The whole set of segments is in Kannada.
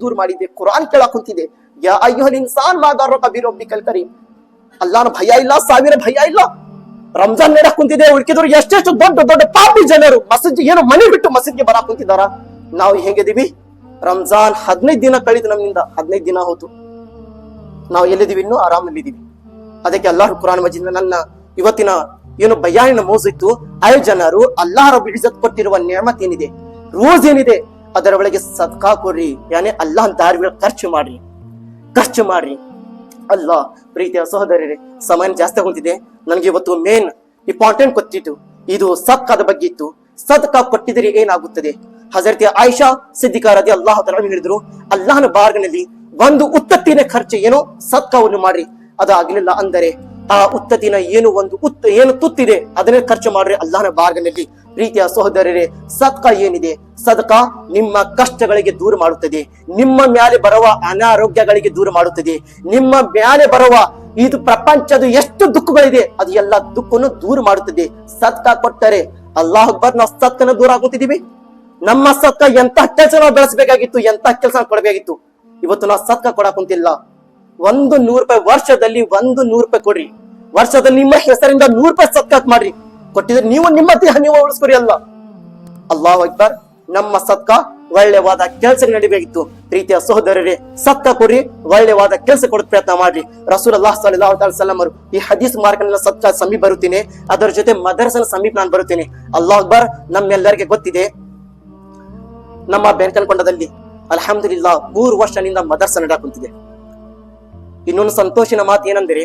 ದೂರ ಮಾಡಿದೆ. ಕುರಾನ್ ಕೇಳಕ್ ಕುಂತಿದೆ, ಯಾ ಅಯ್ಯುಹಲ್ ಇನ್ಸಾನ್ ಮಾ ಗರ್ರಕ ಬಿರಬ್ಬಿಕಲ್ ಕರೀಮ್. ಅಲ್ಲಾಹನ ಭಯ ಇಲ್ಲ, ಸಾವಿರ ಭಯ ಇಲ್ಲ. ರಂಜಾನ್ ನಡಕ್ ಕುಂತಿದೆ, ಉಳ್ಕಿದ್ರು ಎಷ್ಟೆಷ್ಟು ದೊಡ್ಡ ದೊಡ್ಡ ಪಾಪಿ ಜನರು ಮಸೀದ್ ಏನು ಮನೆ ಬಿಟ್ಟು ಮಸೀದ್ಗೆ ಬರಾಕ್ ಕುಂತಿದಾರ. ನಾವು ಹೆಂಗಿದೀವಿ? ರಂಜಾನ್ 15 ದಿನ ಕಳೆದು ನಮ್ಮಿಂದ, 15 ದಿನ ಹೋತು. ನಾವು ಎಲ್ಲಿದ್ದೀವಿ? ಇನ್ನೂ ಆರಾಮಲ್ಲಿದ್ದೀವಿ. ಅದಕ್ಕೆ ಅಲ್ಲಾಹ್ ಕುರಾನ್ ಮಜೀದ್ ನನ್ನ ಇವತ್ತಿನ ಏನು ಬಯಾನಿನ ಮೌಜಿತ್ತು, ಜನರು ಅಲ್ಲಾಹ್ ರಬ್ಬುಲ್ ಇಜ್ಜತ್ ಕೊಟ್ಟಿರುವ ನೇಮತ್ ಏನಿದೆ, ರೋಜ್ ಏನಿದೆ, ಅದರ ಒಳಗೆ ಸದ್ಕಾ ಕೊಡ್ರಿ, ಯಾನೆ ಅಲ್ಲಾಹ್ ದಾರಿಗಳ ಖರ್ಚು ಮಾಡ್ರಿ. ಅಲ್ಲಾಹ್ ಪ್ರೀತಿಯ ಸಹೋದರರೇ, ಸಮಯ ಜಾಸ್ತಿ ಆಗುತ್ತಿದೆ. ನನಗೆ ಇವತ್ತು ಮೇನ್ ಇಂಪಾರ್ಟೆಂಟ್ ಗೊತ್ತಿತ್ತು, ಇದು ಸದ್ಕಾದ ಬಗ್ಗೆ ಇತ್ತು. ಸದ್ಕಾ ಕೊಟ್ಟಿದರೆ ಏನಾಗುತ್ತದೆ? ಹಜರತ್ ಆಯಿಷಾ ಸಿದ್ದಿಕಾ ರದಿಯಲ್ಲಾಹು ತಆಲಾ ಹೇಳಿದ್ರು, ಅಲ್ಲಾಹನ ಬಾರ್ಗನಲ್ಲಿ ಒಂದು ಉತ್ತತ್ತಿನ ಖರ್ಚು ಏನೋ ಸದ್ಕಾವನ್ನು ಮಾಡ್ರಿ. ಅದಾಗಲಿಲ್ಲ ಅಂದರೆ ಆ ಉತ್ತತಿನ ಏನು ಏನು ತುತ್ತಿದೆ ಅದನ್ನೇ ಖರ್ಚು ಮಾಡ್ರಿ ಅಲ್ಲಾಹನ ಬಾರ್ಗನಲ್ಲಿ. ಪ್ರೀತಿಯ ಸಹೋದರರೇ, ಸದ್ಕಾ ಏನಿದೆ, ಸದ್ಕಾ ನಿಮ್ಮ ಕಷ್ಟಗಳಿಗೆ ದೂರ ಮಾಡುತ್ತದೆ, ನಿಮ್ಮ ಮ್ಯಾಲೆ ಬರುವ ಅನಾರೋಗ್ಯಗಳಿಗೆ ದೂರ ಮಾಡುತ್ತದೆ, ನಿಮ್ಮ ಮ್ಯಾಲೆ ಬರುವ ಇದು ಪ್ರಪಂಚದ ಎಷ್ಟು ದುಃಖಗಳಿದೆ ಅದು ಎಲ್ಲ ದುಃಖವನ್ನು ದೂರ ಮಾಡುತ್ತದೆ. ಸದ್ಕಾ ಕೊಟ್ಟರೆ ಅಲ್ಲಾಹ್ ಅಕ್ಬರ್, ನಾವು ಸದ್ಕನ ದೂರ ಆಗುತ್ತಿದ್ದೀವಿ. ನಮ್ಮ ಸದ್ಕಾ ಎಂತ ಕೆಲಸ ನಾವು ಬೆಳೆಸಬೇಕಾಗಿತ್ತು, ಎಂತ ಕೆಲಸ ಕೊಡಬೇಕಾಗಿತ್ತು. ಇವತ್ತು ನಾವು ಸದ್ಕಾ ಕೊಡಕ್ ಕುಂತಿಲ್ಲ. 100 ರೂಪಾಯಿ ವರ್ಷದಲ್ಲಿ 100 ರೂಪಾಯಿ ಕೊಡ್ರಿ. ವರ್ಷದಲ್ಲಿ ನಿಮ್ಮ ಹೆಸರಿಂದ 100 ರೂಪಾಯಿ ಸದ್ಕಾ ಮಾಡ್ರಿ. ಕೊಟ್ಟಿದ್ರೆ ನೀವು ನಿಮ್ಮ ದೇಹ ನೀವು ಉಳಿಸ್ಕೊರಿ. ಅಲ್ಲಾಹು ಅಕ್ಬರ್. ನಮ್ಮ ಸದ್ಕಾ ಒಳ್ಳೆವಾದ ಕೆಲಸ ನಡಿಬೇಕಿತ್ತು. ಪ್ರೀತಿಯ ಸಹೋದರರೇ, ಸದ್ಕಾ ಕೊಡ್ರಿ, ಒಳ್ಳೆವಾದ ಕೆಲಸ ಕೊಡೋ ಪ್ರಯತ್ನ ಮಾಡ್ರಿ. ರಸೂಲುಲ್ಲಾಹ್ ಸಲ್ಲಲ್ಲಾಹು ಅಲೈಹಿ ವಸಲ್ಲಂ ಅವರು ಈ ಹದೀಸ್ ಮಾರ್ಗನ ಸದ್ಕಾ ಸಮೀಪ ಬರುತ್ತೇನೆ, ಅದರ ಜೊತೆ ಮದರಸನ ಸಮೀಪ ನಾನು ಬರುತ್ತೇನೆ. ಅಲ್ಲಾಹು ಅಕ್ಬರ್. ನಮ್ಮೆಲ್ಲರಿಗೆ ಗೊತ್ತಿದೆ, ನಮ್ಮ ಬೆಂಕನಕೊಂಡದಲ್ಲಿ ಅಲ್ಹಮ್ದುಲಿಲ್ಲಾ 3 ವರ್ಷದಿಂದ ಮದರ್ಸ ನಡಕುಂತಿದೆ. ಇನ್ನೊಂದು ಸಂತೋಷಿನ ಮಾತು ಏನಂದ್ರೆ,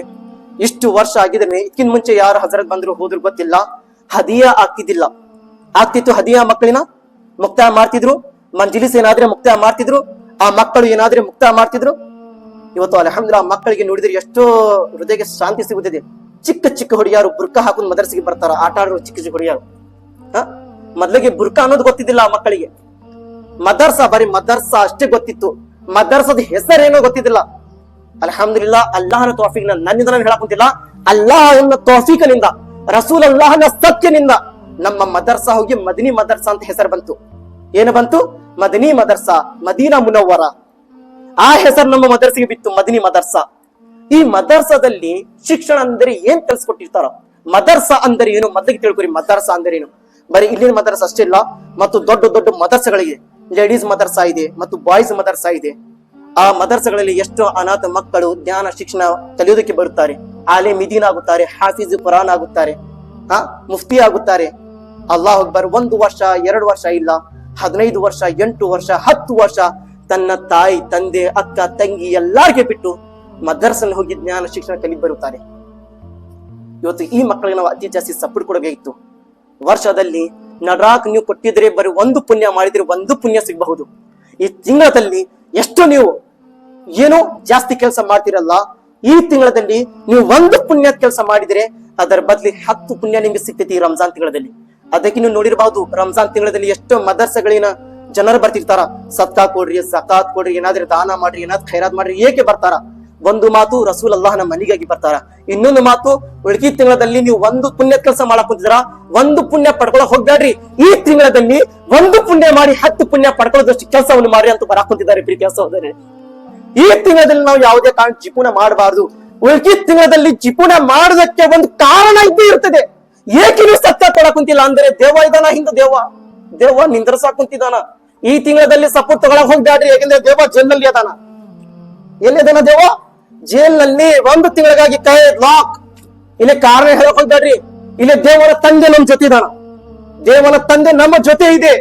ಇಷ್ಟು ವರ್ಷ ಆಗಿದ್ರೆ ಇದಕ್ಕಿಂತ ಮುಂಚೆ ಯಾರು ಹಜರತ್ ಬಂದ್ರು ಹೋದ್ರು ಗೊತ್ತಿಲ್ಲ, ಹದಿಯಾ ಆಗ್ತಿತ್ತು. ಹದಿಯಾ ಮಕ್ಕಳಿನ ಮುಕ್ತಾಯ ಮಾಡ್ತಿದ್ರು, ಮಂಜಿಲಿಸ್ ಏನಾದ್ರೆ ಮುಕ್ತಾಯ ಮಾಡ್ತಿದ್ರು, ಆ ಮಕ್ಕಳು ಏನಾದ್ರೆ ಮುಕ್ತಾಯ ಮಾಡ್ತಿದ್ರು. ಇವತ್ತು ಅಲ್ಹಮ್ದುಲಿಲ್ಲಾ ಮಕ್ಕಳಿಗೆ ನೋಡಿದ್ರೆ ಎಷ್ಟೋ ಹೃದಯಕ್ಕೆ ಶಾಂತಿ ಸಿಗುತ್ತದೆ. ಚಿಕ್ಕ ಹುಡುಗಿಯಾರು ಬುರ್ಕಾ ಹಾಕೊಂಡು ಮದರ್ಸಿಗೆ ಬರ್ತಾರ, ಆಟ ಆಡೋ ಚಿಕ್ಕ ಹುಡುಗಿಯಾರು. ಮೊದ್ಲಿಗೆ ಬುರ್ಕಾ ಅನ್ನೋದು ಗೊತ್ತಿದ್ದಿಲ್ಲ ಆ ಮಕ್ಕಳಿಗೆ. ಮದರ್ಸಾ ಬರೀ ಮದರ್ಸಾ ಅಷ್ಟೇ ಗೊತ್ತಿತ್ತು, ಮದರ್ಸದ ಹೆಸರೇನೋ ಗೊತ್ತಿದ್ದಿಲ್ಲ. ಅಲ್ಹಮ್ದುಲಿಲ್ಲಾ ಅಲ್ಲಾಹನ ತೌಫೀಕ್, ನನ್ನಿಂದ ನಾನು ಹೇಳಕುಂತಿಲ್ಲ, ಅಲ್ಲಾಹನ ತೌಫೀಕನಿಂದ, ರಸೂಲ್ ಅಲ್ಲಾಹನ ಸತ್ಯನಿಂದ ನಮ್ಮ ಮದರ್ಸಾ ಹೋಗಿ ಮದನಿ ಮದರ್ಸಾ ಅಂತ ಹೆಸರು ಬಂತು. ಏನು ಬಂತು? ಮದನಿ ಮದರ್ಸಾ, ಮದೀನಾ ಮುನವ್ವರ. ಆ ಹೆಸರು ನಮ್ಮ ಮದರ್ಸಿಗೆ ಬಿತ್ತು, ಮದನಿ ಮದರ್ಸಾ. ಈ ಮದರ್ಸಾದಲ್ಲಿ ಶಿಕ್ಷಣ ಅಂದರೆ ಏನ್ ಕಲ್ಸ್ಕೊಟ್ಟಿರ್ತಾರ, ಮದರ್ಸಾ ಅಂದರೆ ಏನು ಮೊದಲಿಗೆ ತಿಳ್ಕೊರಿ. ಮದರ್ಸಾ ಅಂದ್ರೆ ಏನು? ಬರೀ ಇಲ್ಲಿನ ಮದರ್ಸಾ ಅಷ್ಟೇ ಇಲ್ಲ, ಮತ್ತು ದೊಡ್ಡ ದೊಡ್ಡ ಮದರ್ಸಗಳಿಗೆ ಲೇಡೀಸ್ ಮದರ್ಸಾ ಇದೆ ಮತ್ತು ಬಾಯ್ಸ್ ಮದರ್ಸಾ ಇದೆ. ಆ ಮದರ್ಸಗಳಲ್ಲಿ ಎಷ್ಟು ಅನಾಥ ಮಕ್ಕಳು ಜ್ಞಾನ ಶಿಕ್ಷಣ ಕಲಿಯೋದಕ್ಕೆ ಬರುತ್ತಾರೆ, ಆಲಿಮ್ ದೀನ್ ಆಗುತ್ತಾರೆ, ಹಾಫಿಜ್ ಕುರಾನ್ ಆಗುತ್ತಾರೆ, ಮುಫ್ತಿ ಆಗುತ್ತಾರೆ. ಅಲ್ಲಾಹ್ ಅಕ್ಬರ್. 1 ವರ್ಷ 2 ವರ್ಷ ಇಲ್ಲ, 15 ವರ್ಷ 8 ವರ್ಷ 10 ವರ್ಷ ತನ್ನ ತಾಯಿ ತಂದೆ ಅಕ್ಕ ತಂಗಿ ಎಲ್ಲಾರ್ಗೆ ಬಿಟ್ಟು ಮದರ್ಸಲ್ಲಿ ಹೋಗಿ ಜ್ಞಾನ ಶಿಕ್ಷಣ ಕಲಿ ಬರುತ್ತಾರೆ. ಇವತ್ತು ಈ ಮಕ್ಕಳಿಗೆ ನಾವು ಅತಿ ಜಾಸ್ತಿ ಸಪೋರ್ಟ್ ಕೊಡಬೇಕಿತ್ತು. ವರ್ಷದಲ್ಲಿ ನಡ್ರಾಕ್ ನೀವು ಕೊಟ್ಟಿದ್ರೆ ಬರೀ 1 ಪುಣ್ಯ ಮಾಡಿದ್ರೆ 1 ಪುಣ್ಯ ಸಿಗಬಹುದು. ಈ ತಿಂಗಳಲ್ಲಿ ಎಷ್ಟು ನೀವು ಏನೋ ಜಾಸ್ತಿ ಕೆಲಸ ಮಾಡ್ತಿರಲ್ಲ, ಈ ತಿಂಗಳಲ್ಲಿ ನೀವು 1 ಪುಣ್ಯ ಕೆಲಸ ಮಾಡಿದ್ರೆ ಅದರ ಬದಲಿ 10 ಪುಣ್ಯ ನಿಮ್ಗೆ ಸಿಗ್ತೈತಿ ಈ ರಂಜಾನ್ ತಿಂಗಳಲ್ಲಿ. ಅದಕ್ಕೆ ನೀವು ನೋಡಿರಬಹುದು, ರಂಜಾನ್ ತಿಂಗಳಲ್ಲಿ ಎಷ್ಟೋ ಮದರ್ಸೆಗಳಿನ ಜನರು ಬರ್ತಿರ್ತಾರ, ಸದ್ಕಾ ಕೊಡ್ರಿ, ಜಕಾತ್ ಕೊಡ್ರಿ, ಏನಾದ್ರೂ ದಾನ ಮಾಡ್ರಿ, ಏನಾದ್ರು ಖೈರಾತ್ ಮಾಡ್ರಿ. ಏಕೆ ಬರ್ತಾರ? ಒಂದು ಮಾತು ರಸೂಲ್ ಅಲ್ಲಾಹನ ಮನೆಗಾಗಿ ಬರ್ತಾರ. ಇನ್ನೊಂದು ಮಾತು, ಉಳ್ಕಿ ತಿಂಗಳಲ್ಲಿ ನೀವು 1 ಪುಣ್ಯ ಕೆಲಸ ಮಾಡಕ್ ಕುಂತಿದ್ರ, 1 ಪುಣ್ಯ ಪಡ್ಕೊಳಕ್ ಹೋಗ್ಬೇಡ್ರಿ. ಈ ತಿಂಗಳಲ್ಲಿ 1 ಪುಣ್ಯ ಮಾಡಿ 10 ಪುಣ್ಯ ಪಡ್ಕೊಳ್ಳೋದಷ್ಟು ಕೆಲಸವನ್ನು ಮಾಡ್ರಿ ಅಂತ ಬರಾಕ್ ಕುಂತಿದ್ದಾರೆ. ಪ್ರೀತಿಯ ಸಹೋದರರೇ, ಈ ತಿಂಗಳಲ್ಲಿ ನಾವು ಯಾವುದೇ ಕಾರಣ ಜಿಪುಣ ಮಾಡಬಾರದು. ಉಳ್ಕಿ ತಿಂಗಳಲ್ಲಿ ಜಿಪುಣ ಮಾಡೋದಕ್ಕೆ ಒಂದು ಕಾರಣ ಇದ್ದೇ ಇರ್ತದೆ. ಏಕೆ ನೀವು ಸತ್ಯ ಕೊಡಕ್ ಕುಂತಿಲ್ಲ ಅಂದ್ರೆ, ದೇವ ಇದಾನ ಹಿಂದ, ದೇವ ನಿಂದ್ರಸಾಕ್ ಕುಂತಿದಾನ. ಈ ತಿಂಗಳಲ್ಲಿ ಸಪೋರ್ಟ್ ತಗೊಳಕ್ ಹೋಗ್ಬೇಡ್ರಿ, ಯಾಕಂದ್ರೆ ದೇವ ಜೈಲ್ನಲ್ಲಿ ಅದಾನ. ಎಲ್ಲಿದಾನ ದೇವ? ಜೈಲ್ನಲ್ಲಿ. 1 ತಿಂಗಳಿಗಾಗಿ ಕೈ ಲಾಕ್. ಇಲ್ಲಿ ಕಾರಣ ಹೇಳಕ್ ಹೋಗ್ಬೇಡ್ರಿ. ಇಲ್ಲಿ ದೇವರ ತಂದೆ ನಮ್ ಜೊತೆ ಇದಾನ, ದೇವನ ತಂದೆ ನಮ್ಮ ಜೊತೆ ಇದೆ.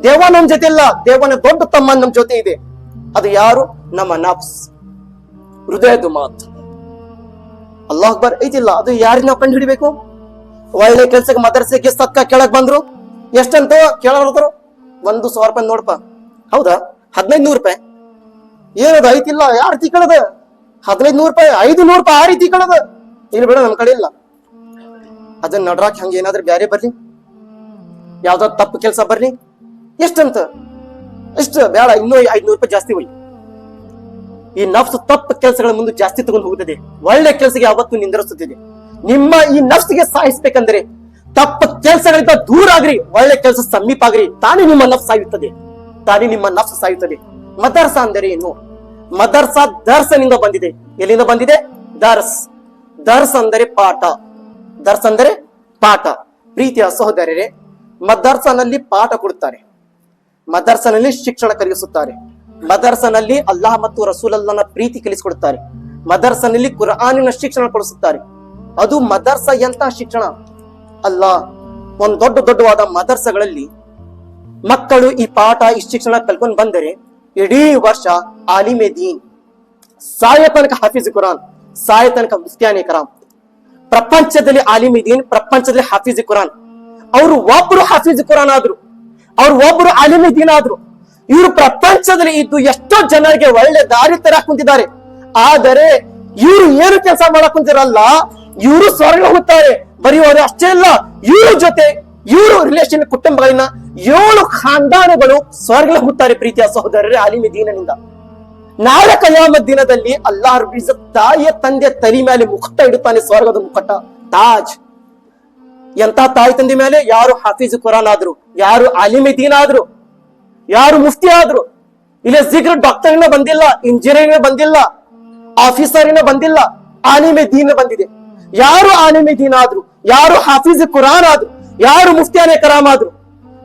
ದೇವ ನಮ್ ಜೊತೆ ಇಲ್ಲ, ದೇವನ ದೊಡ್ಡ ತಮ್ಮ ನಮ್ ಜೊತೆ ಇದೆ. ಅದು ಯಾರು? ನಮ್ಮ ನಫ್ಸ್, ಹೃದಯದ ಮಾತು. ಅಲ್ಲಾಹ್ ಅಕ್ಬರ್ ಐತಿಲ್ಲ, ಅದು ಯಾರಿಗೆ ನಾವು ಕಂಡು ಹಿಡಿಬೇಕು? ಒಳ್ಳೆ ಕೆಲ್ಸಕ್ಕೆ ಮದರ್ಸೆಗೆ ಸದ್ಕಾ ಕೇಳಕ್ ಬಂದ್ರು, ಎಷ್ಟಂತ ಕೇಳೋದ್ರು? 1,000 ರೂಪಾಯಿ ನೋಡಪ್ಪ. ಹೌದಾ? 1500 ರೂಪಾಯಿ ಏನದು? ಐತಿಲ್ಲ, ಯಾವ ರೀತಿ ಕೇಳದ? 1500 ರೂಪಾಯಿ 500 ರೂಪಾಯಿ ಆ ರೀತಿ ಕೇಳದ? ಇಲ್ಲಿ ಬೇಡ, ನಮ್ ಕಡೆ ಇಲ್ಲ. ಅದನ್ನ ನಡ್ರಾಕ್ ಹಂಗ ಏನಾದ್ರೂ ಬ್ಯಾರೆ ಬರ್ಲಿ, ಯಾವ್ದಾದ್ರು ತಪ್ಪು ಕೆಲಸ ಬರ್ಲಿ, ಎಷ್ಟಂತ? ಇಷ್ಟ ಬೇಡ, ಇನ್ನೂ 500 ರೂಪಾಯಿ ಜಾಸ್ತಿ ಹೋಯ್. ಈ ನಫ್ಸ್ ತಪ್ಪು ಕೆಲಸಗಳ ಮುಂದೆ ಜಾಸ್ತಿ ತಗೊಂಡು ಹೋಗುತ್ತದೆ, ಒಳ್ಳೆ ಕೆಲಸಕ್ಕೆ ಯಾವತ್ತೂ ನಿಂದಿರಿಸುತ್ತಿದೆ. ನಿಮ್ಮ ಈ ನಫ್ಸ್ಗೆ ಸಾಯಿಸ್ಬೇಕಂದ್ರೆ ತಪ್ಪು ಕೆಲಸಗಳಿಂದ ದೂರ ಆಗ್ರಿ, ಒಳ್ಳೆ ಕೆಲಸ ಸಮೀಪ ಆಗ್ರಿ. ತಾನೇ ನಿಮ್ಮ ನಫ್ಸ್ ಸಾಯುತ್ತದೆ. ಮದರ್ಸಾ ಅಂದರೆ ಏನು? ಮದರ್ಸಾ ದರ್ಸನಿಂದ ಬಂದಿದೆ. ಎಲ್ಲಿಂದ ಬಂದಿದೆ? ದರ್ಸ್. ದರ್ಸ್ ಅಂದರೆ ಪಾಠ. ದರ್ಸ್ ಅಂದರೆ ಪಾಠ. ಪ್ರೀತಿಯ ಸಹೋದರರೇ, ಮದರ್ಸನಲ್ಲಿ ಪಾಠ ಕೊಡುತ್ತಾರೆ, ಮದರ್ಸನಲ್ಲಿ ಶಿಕ್ಷಣ ಕಲಿಸುತ್ತಾರೆ, ಮದರ್ಸನಲ್ಲಿ ಅಲ್ಲಾಹ್ ಮತ್ತು ರಸೂಲಲ್ಲನ ಪ್ರೀತಿ ಕಲಿಸಿಕೊಡುತ್ತಾರೆ, ಮದರ್ಸನಲ್ಲಿ ಕುರ್ಆನಿನ ಶಿಕ್ಷಣ ಕೊಡಿಸುತ್ತಾರೆ. ಅದು ಮದರ್ಸ ಎಂತಹ ಶಿಕ್ಷಣ ಅಲ್ಲ. ಒಂದು ದೊಡ್ಡವಾದ ಮದರ್ಸಗಳಲ್ಲಿ ಮಕ್ಕಳು ಈ ಪಾಠ ಈ ಶಿಕ್ಷಣ ಕಲ್ಕೊಂಡು ಬಂದರೆ ಇಡೀ ವರ್ಷ ಆಲಿಮೆ ದೀನ್, ಸಾಯ ತನಕ ಹಾಫಿಜ್ ಕುರಾನ್, ಸಾಯ ತನಕ ಮುಫ್ತಿಯಾನೆ ಕರಾಮ್. ಪ್ರಪಂಚದಲ್ಲಿ ಆಲಿಮೆ ದೀನ್, ಪ್ರಪಂಚದಲ್ಲಿ ಹಾಫಿಜ್ ಕುರಾನ್. ಅವರು ಒಬ್ರು ಹಾಫಿಜ್ ಕುರಾನ್ ಆದ್ರು, ಅವ್ರು ಒಬ್ರು ಆಲಿಮೆ ದೀನ್ ಆದ್ರು. ಇವರು ಪ್ರಪಂಚದಲ್ಲಿ ಇದ್ದು ಎಷ್ಟೋ ಜನರಿಗೆ ಒಳ್ಳೆ ದಾರಿ ತರ ಕುಂತಿದ್ದಾರೆ. ಆದರೆ ಇವರು ಏನು ಕೆಲಸ ಮಾಡಕ್ ಕುಂತಿರಲ್ಲ, ಇವರು ಸ್ವರ್ಗ ಹೋಗ್ತಾರೆ. ಬರೀ ಅವರು ಅಷ್ಟೇ ಅಲ್ಲ, ಇವ್ರ ಜೊತೆ ಇವರು ರಿಲೇಷನ್ ಕುಟುಂಬಗಳನ್ನ 7 ಖಾನ್ದಾನಗಳು ಸ್ವರ್ಗ ಹೋಗ್ತಾರೆ. ಪ್ರೀತಿಯ ಸಹೋದರರೇ, ಆಲಿಮೆ ದೀನನಿಂದ ನಾಳೆ ಕಯಾಮತ್ ದಿನದಲ್ಲಿ ಅಲ್ಲಾಹ್ ರಬ್ಬುಲ್ ಇಜ್ಜತ್ ತಾಯಿಯ ತಂದೆ ತಲೆ ಮೇಲೆ ಮುಕುಟ ಇಡುತ್ತಾನೆ, ಸ್ವರ್ಗದ ಮುಕುಟ, ತಾಜ್. ಎಂತ ತಾಯಿ ತಂದೆ ಮೇಲೆ? ಯಾರು ಹಾಫಿಜ್ ಕುರಾನ್ ಆದ್ರು, ಯಾರು ಆಲಿಮೆ ದೀನ್ ಆದ್ರು, ಯಾರು ಮುಫ್ತಿ ಆದ್ರು. ಇಲ್ಲಿ ಜಿಗ್ರ್ ಡಾಕ್ಟರಿನ ಬಂದಿಲ್ಲ, ಇಂಜಿನಿಯರಿಂಗ್ ಬಂದಿಲ್ಲ, ಆಫೀಸರಿನ ಬಂದಿಲ್ಲ, ಆಲಿಮೆ ದೀನ್ ಬಂದಿದೆ. ಯಾರು ಆಲಿಮೆ ದೀನ್ ಆದ್ರು, ಯಾರು ಹಾಫಿಜ್ ಕುರಾನ್ ಆದ್ರು, ಯಾರು ಮುಫ್ತಿಯಾನೆ ಕರಾಮ್ ಆದ್ರು,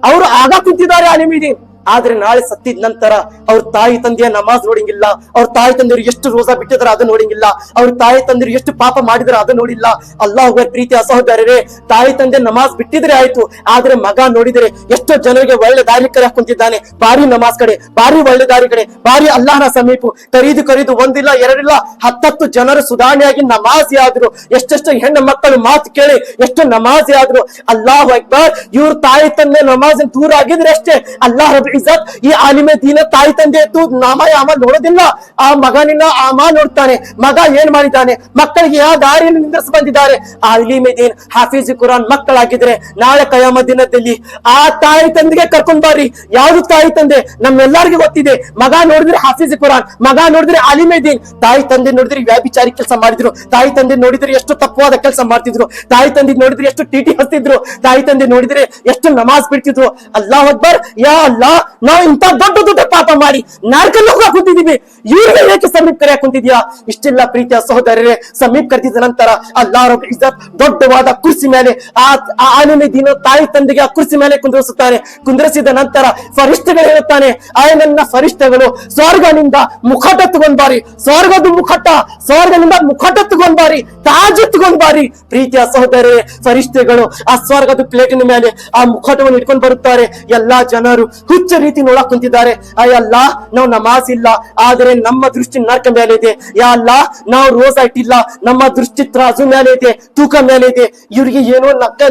ಅವರು ಆಗ ಕುಂತಿದ್ದಾರೆ ಆಲಿಮೆ ದೀನ್. ಆದ್ರೆ ನಾಳೆ ಸತ್ತಿದ ನಂತರ ಅವ್ರ ತಾಯಿ ತಂದೆಯ ನಮಾಜ್ ನೋಡಿಂಗಿಲ್ಲ, ಅವ್ರ ತಾಯಿ ತಂದೆಯರು ಎಷ್ಟು ರೋಜಾ ಬಿಟ್ಟಿದ್ರ ಅದು ನೋಡಿಂಗಿಲ್ಲ, ಅವ್ರ ತಾಯಿ ತಂದೆಯರು ಎಷ್ಟು ಪಾಪ ಮಾಡಿದ್ರ ಅದು ನೋಡಿಲ್ಲ. ಅಲ್ಲಾಹ್ ಪ್ರೀತಿಯ ಸಹೋದರರೇ, ತಾಯಿ ತಂದೆ ನಮಾಜ್ ಬಿಟ್ಟಿದ್ರೆ ಆಯ್ತು, ಆದ್ರೆ ಮಗ ನೋಡಿದ್ರೆ ಎಷ್ಟೋ ಜನರಿಗೆ ಒಳ್ಳೆ ದಾರಿ ಕರೆ ಕುಂತಿದ್ದಾನೆ, ಬಾರಿ ನಮಾಜ್ ಕಡೆ, ಬಾರಿ ಒಳ್ಳೆ ದಾರಿ ಕಡೆ, ಬಾರಿ ಅಲ್ಲಾಹನ ಸಮೀಪ ಕರೀದು ಒಂದಿಲ್ಲ ಎರಡಿಲ್ಲ 10 ಜನರು ಸುಧಾರಣೆಯಾಗಿ ನಮಾಜಿ ಆದ್ರು. ಎಷ್ಟೆಷ್ಟು ಹೆಣ್ಣು ಮಕ್ಕಳು ಮಾತು ಕೇಳಿ ಎಷ್ಟು ನಮಾಜಿ ಆದ್ರು. ಅಲ್ಲಾಹು ಅಕ್ಬರ್. ಇವ್ರ ತಾಯಿ ತಂದೆ ನಮಾಜ್ ದೂರ ಆಗಿದ್ರೆ ಅಷ್ಟೇ ಅಲ್ಲಾಹ್ ರಬ್ಬುಲ್ ಇಜ್ಜತ್ ಈ ಆಲಿಮೆ ದೀನ ತಾಯಿ ತಂದೆ ಎತ್ತು ನಾಮ ನೋಡೋದಿಲ್ಲ, ಆ ಮಗನಿನ್ನ ಆಮ ನೋಡ್ತಾನೆ. ಮಗ ಏನ್ ಮಾಡಿದ್ದಾನೆ, ಮಕ್ಕಳಿಗೆ ಯಾವ ದಾರಿಯನ್ನು ನಿಂದಿರಿಸಿ ಬಂದಿದ್ದಾರೆ. ಆಲಿಮೆ ದೀನ್ ಹಾಫಿಜ್ ಕುರಾನ್ ಮಕ್ಕಳಾಗಿದ್ರೆ ನಾಳೆ ಕಯಾಮತ್ ದಿನದಲ್ಲಿ ಆ ತಾಯಿ ತಂದೆಗೆ ಕರ್ಕೊಂಡ್ ಬಾರಿ. ಯಾವ್ದು ತಾಯಿ ತಂದೆ? ನಮ್ಮೆಲ್ಲರಿಗೂ ಗೊತ್ತಿದೆ. ಮಗ ನೋಡಿದ್ರೆ ಹಾಫಿಜ್ ಕುರಾನ್, ಮಗ ನೋಡಿದ್ರೆ ಆಲಿಮೆ ದೀನ್. ತಾಯಿ ತಂದೆ ನೋಡಿದ್ರೆ ವ್ಯಾಭಿಚಾರಿ ಕೆಲಸ ಮಾಡಿದ್ರು, ತಾಯಿ ತಂದೆ ನೋಡಿದ್ರೆ ಎಷ್ಟು ತಪ್ಪವಾದ ಕೆಲಸ ಮಾಡ್ತಿದ್ರು, ತಾಯಿ ತಂದೆ ನೋಡಿದ್ರೆ ಎಷ್ಟು ಟಿಟಿ ಹಸ್ತಿದ್ರು, ತಾಯಿ ತಂದೆ ನೋಡಿದ್ರೆ ಎಷ್ಟು ನಮಾಜ್ ಬಿಡ್ತಿದ್ರು. ಅಲ್ಲಾಹ್ ಅಕ್ಬರ್. ಯಾ ಅಲ್ಲಾ, ನಾವು ಇಂತ ದೊಡ್ಡ ಪಾಪ ಮಾಡಿ ನರಕಲ್ಲಿ ಹೋಗಕ್ ಕುಂತಿದೀವಿ, ಇವ್ರಿಗೆ ಏಕೆ ಸಮೀಪ ಕರೆಯಕ್ ಕುಂತಿದ್ಯಾ? ಇಷ್ಟೆಲ್ಲ ಪ್ರೀತಿಯ ಸಹೋದರರೇ, ಸಮೀಪ ಕರೆದಿದ್ದ ನಂತರ ಅಲ್ಲಾಹ್ ರಬ್ಬುಲ್ ಇಜ್ಜತ್ ದೊಡ್ಡವಾದ ಕುರ್ಸಿ ಮೇಲೆ ಆ ಆಲಿಮೆ ದೀನ್ ತಾಯಿ ತಂದೆಗೆ ಆ ಕುರ್ಸಿ ಮೇಲೆ ಕುಂದ್ರಿಸುತ್ತಾರೆ. ಕುಂದ್ರಿಸಿದ ನಂತರ ಫರಿಷ್ಠಗಳು ಹೇಳುತ್ತಾನೆ, ನನ್ನ ಫರಿಷ್ಠಗಳು ಸ್ವರ್ಗನಿಂದ ಮುಖಟ ತಗೊಂಡ್ ಬಾರಿ, ಸ್ವರ್ಗದ ಮುಖಟ, ಸ್ವರ್ಗನಿಂದ ಮುಖಟ ತಗೊಂಡ್ ಬಾರಿ, ತಾಜ್ ತಗೊಂಡ್ ಬಾರಿ. ಪ್ರೀತಿಯ ಸಹೋದರರೇ, ಫರಿಷ್ಠಗಳು ಆ ಸ್ವರ್ಗದ ಪ್ಲೇಟಿನ ಮೇಲೆ ಆ ಮುಖಟವನ್ನು ಇಟ್ಕೊಂಡು ಬರುತ್ತಾರೆ. ಎಲ್ಲಾ ಜನರು ಹುಚ್ಚ ರೀತಿ ನೋಡಕ್ ಕುಂತಿದ್ದಾರೆ. ಅಯ್ಯಲ್ಲ, ನಾವು ನಮಾಜ್ ಇಲ್ಲ, ಆದರೆ ನಮ್ಮ ದೃಷ್ಟಿ ನರಕ ಮೇಲೆ ಇದೆ. ಯಾ ಅಲ್ಲ, ನಾವು ರೋಜಾ ಇಟ್ಟಿಲ್ಲ, ನಮ್ಮ ದೃಷ್ಟಿ ತ್ರಾಜು ಮೇಲೆ ಇದೆ, ತೂಕ ಮೇಲೆ ಇದೆ. ಇವ್ರಿಗೆ ಏನೋ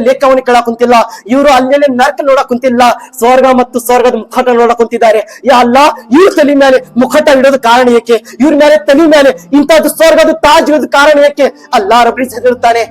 ಲೆಕ್ಕವನ್ನು ಕೇಳಕ್ ಕುಂತಿಲ್ಲ, ಇವರು ಅಲ್ಲೇನೆ ನರಕ ನೋಡಕ್ ಕುಂತಿಲ್ಲ, ಸ್ವರ್ಗ ಮತ್ತು ಸ್ವರ್ಗದ ಮುಖಟ ನೋಡಕ್ ಕುಂತಿದ್ದಾರೆ. ಯಾ ಅಲ್ಲ, ಇವ್ರ ತಲೆ ಮೇಲೆ ಮುಖಟ ಇಡೋದು ಕಾರಣ ಏಕೆ? ಇವ್ರ ಮೇಲೆ ತಲೆ ಮೇಲೆ ಇಂಥದ್ದು ಸ್ವರ್ಗದ ತಾಜ್ ಇರೋದು ಕಾರಣ ಏಕೆ? ಅಲ್ಲಾಹ್ ರಬ್ಬುಲ್ ಇಜ್ಜತ್ ಹೇಳ್ತಾನೆ,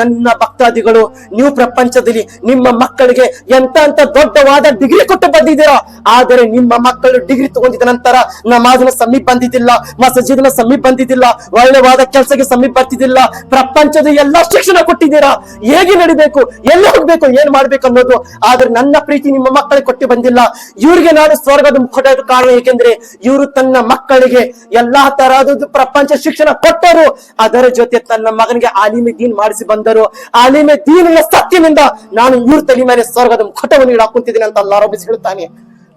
ನನ್ನ ಭಕ್ತಾದಿಗಳು, ನೀವು ಪ್ರಪಂಚದಲ್ಲಿ ನಿಮ್ಮ ಮಕ್ಕಳಿಗೆ ಎಂತ ದೊಡ್ಡವಾದ ಡಿಗ್ರಿ ಕೊಟ್ಟು ಬಂದಿದ್ದೀರಾ, ಆದರೆ ನಿಮ್ಮ ಮಕ್ಕಳು ಡಿಗ್ರಿ ತಗೊಂಡಿದ ನಂತರ ನಮಾಜ್ನ ಸಮೀಪ ಬಂದಿದ್ದಿಲ್ಲ, ಮಸಜಿದ್ನ ಸಮೀಪ ಬಂದಿದ್ದಿಲ್ಲ, ಒಳ್ಳೆವಾದ ಕೆಲಸಕ್ಕೆ ಸಮೀಪ ಬರ್ತಿದ್ದಿಲ್ಲ. ಪ್ರಪಂಚದ ಎಲ್ಲಾ ಶಿಕ್ಷಣ ಕೊಟ್ಟಿದ್ದೀರಾ, ಹೇಗೆ ನಡಿಬೇಕು, ಎಲ್ಲಿ ಹೋಗ್ಬೇಕು, ಏನ್ ಮಾಡ್ಬೇಕು ಅನ್ನೋದು. ಆದ್ರೆ ನನ್ನ ಪ್ರೀತಿ ನಿಮ್ಮ ಮಕ್ಕಳಿಗೆ ಕೊಟ್ಟು ಬಂದಿಲ್ಲ. ಇವ್ರಿಗೆ ನಾನು ಸ್ವರ್ಗದ ಮುಖಟ ಕಾರಣ ಏಕೆಂದ್ರೆ ಇವರು ತನ್ನ ಮಕ್ಕಳಿಗೆ ಎಲ್ಲಾ ತರಹದ ಪ್ರಪಂಚ ಶಿಕ್ಷಣ ಕೊಟ್ಟರು, ಅದರ ಜೊತೆ ತನ್ನ ಮಗನಿಗೆ ಆಲಿಮೆ ದೀನ್ ಮಾಡಿಸಿ ಬಂದರು. ಆಲಿಮೆ ದೀನಿನ ಸತ್ಯದಿಂದ ನಾನು ಇವ್ರ ತಲೆ ಮೇಲೆ ಸ್ವರ್ಗದ ಮುಖಟವನ್ನು ಇಡಾಕುಂತಿದ್ದೀನಿ ಅಂತ ಅಲ್ಲಾಹ್ ರಬ್ಬುಲ್ ಇಜ್ಜತ್ ಹೇಳ್ತಾನೆ.